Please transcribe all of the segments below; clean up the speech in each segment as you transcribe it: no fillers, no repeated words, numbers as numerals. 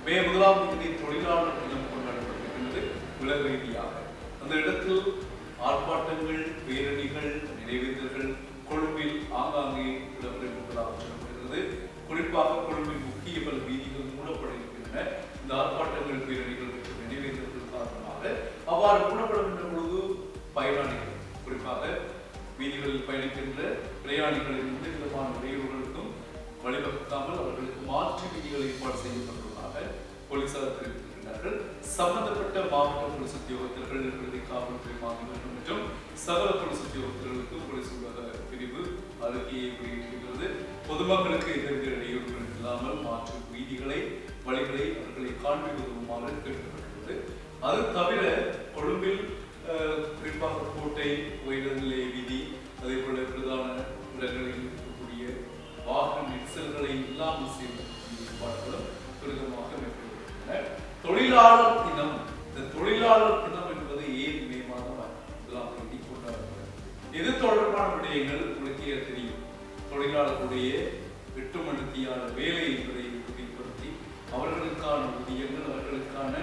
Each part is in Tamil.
மே 1ஆம் தேதி தொழிலாளர் தினம் கொண்டாடப்பட்டிருக்கிறது உலக ரீதியாக. அந்த இடத்தில் ஆர்ப்பாட்டங்கள், பேரணிகள், நிறைவேற்றல்கள் கொழும்பில் ஆங்காங்கே இடம்பெறுவதாக சொல்லப்படுகிறது. குறிப்பாக கொழும்பின் முக்கிய பல வீதிகள் மூடப்பட இருக்கின்றன. இந்த ஆர்ப்பாட்டங்கள், பேரணிகள் மற்றும் நிறைவேற்றல்கள் காரணமாக அவ்வாறு மூடப்படுகின்ற பொழுது பயனாளிகள், குறிப்பாக வீதிகளில் பயணிக்கின்ற பிரயாணிகளின் எந்த விதமான இடையூறுகளுக்கும் வழிவகுக்காமல் அவர்களுக்கு மாற்று விதிகள் ஏற்பாடு செய்யப்பட்டுள்ளதாக போலீசார் தெரிவித்திருக்கிறார்கள். சம்பந்தப்பட்ட மாவட்ட போலீஸ் உத்தியோகத்தர்கள், காவல்துறை மாதிரிகள் மற்றும் சகல போலீஸ் உத்தியோகத்தர்களுக்கு போலீஸ் ஊடக பிரிவு அறிக்கையை வெளியிட்டிருக்கிறது. பொதுமக்களுக்கு எதிர்ப்பு இடையூறுகள் இல்லாமல் மாற்று வீதிகளை, வழிகளை அவர்களை காண்பிப்பதுமாறு கேட்கப்பட்டுள்ளது. அது தவிர கொழும்பில் குறிப்பாக கோட்டை, உயர்நிலை வீதி, அதே போல பிரதான இடங்களில் இருக்கக்கூடிய வாகன நெரிசல்களை இல்லாமல் செய்வதற்கு ஏற்பாடுகளும் துரிதமாக மேற்கொள்ளப்பட்டுள்ளன. தொழிலாளர் தினம், இந்த தொழிலாளர் தினம் என்பது ஏன் மே மாதம் 1ஆம் தேதி கொண்டாடப்படுகிறது? இது தொடர்பான விடயங்கள் உங்களுக்கே தெரியும். தொழிலாளர்களுடைய 8 மணித்தியால வேலை என்பதை உறுதிப்படுத்தி அவர்களுக்கான ஊதியங்கள், அவர்களுக்கான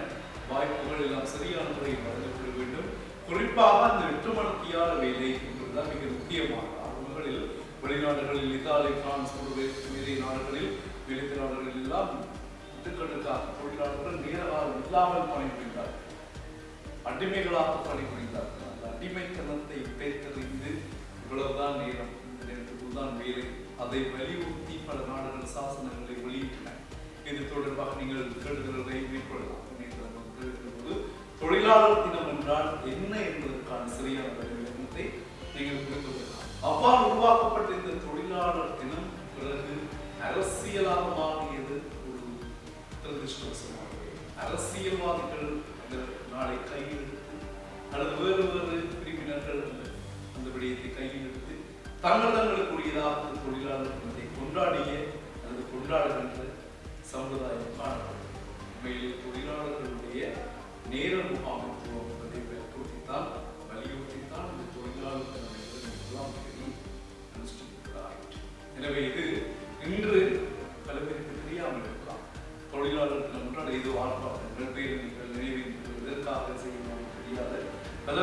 வாய்ப்புகள் எல்லாம் சரியான முறையில் வழங்கப்பட வேண்டும். குறிப்பாக அந்த 8 மணித்தியால வேலை என்பதுதான் மிக முக்கியமான அவர்களில் வெளிநாடுகளில் இத்தாலி, பிரான்ஸ் போன்ற நிறைய நாடுகளில் வெளிநாடுகளில் எல்லாம் திட்டங்களுக்காக தொழிலாளர்கள் நேரகாலம் இல்லாமல் பணிபுரிந்தார்கள், அடிமைகளாக பணிபுரிந்தார்கள். அந்த அடிமைத்தனத்தை பேத்தறிந்து இவ்வளவுதான் நேரம், இந்த நேரத்துக்குள் தான் வேலை, அதை வலியுறுத்தி பல நாடுகள் சாசனங்களை வெளியிட்டன. இது தொடர்பாக நீங்கள் கேடுகளை மேற்கொள்ளலாம். போது தொழிலாளர் தினம் என்றால் என்ன என்பதற்கான சரியான விளக்கத்தை நீங்கள் புரிந்து கொள்ளலாம். அவ்வாறு உருவாக்கப்பட்ட இந்த தொழிலாளர் தினம் பிறகு அரசியலாக மாறியது ஒரு துரதிருஷ்டவசமானது. அரசியல்வாதிகள் இந்த நாளை கையில் எடுத்து அல்லது வேறு வேறு பிரிவினர்கள் அந்த விடயத்தை கையில் எடுத்து தங்களுக்குரியதாக தொழிலாளர் தினத்தை கொண்டாடிய அல்லது கொண்டாடுகின்ற சமுதாயம் காணப்படும். உண்மையில் தொழிலாளர்களுடைய நேர முகாமைத்துவம் என்பதை வலியுறுத்தித்தான் இந்த தொழிலாளர் தினம் எனவே இது இன்று பல பேருக்கு தெரியாமல் இருக்கலாம். தொழிலாளர் தினம் என்றால் ஏதோ ஆர்ப்பாட்டங்கள், பேரணிகள், நிறைவேற்றங்கள் எதற்காக செய்யணும் தெரியாத பல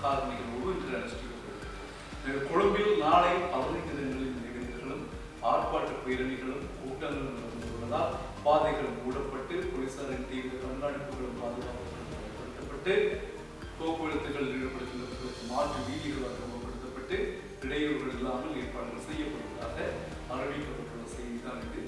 காரணிகளோடு இன்று அனுஷ்டிக்கப்படுகிறது. கொழும்பில் நாளை 15 தினங்களில் நிறைவேற்றல்களும் ஆர்ப்பாட்ட பேரணிகளும் கூட்டங்களும் நடந்துள்ளதால் பாதைகள் மூடப்பட்டு போலீசாரின் தீவிர கண்காணிப்புகளும் பாதுகாப்புப்படுத்தப்பட்டு போக்குவரத்துகள் ஈடுபடுத்துவதற்கு மாற்று வீதிகள் அறிமுகப்படுத்தப்பட்டு இடையூறுகள் இல்லாமல் ஏற்பாடுகள் செய்யப்படுவதாக அறிவிக்கப்பட்டுள்ள செய்திதான் இது.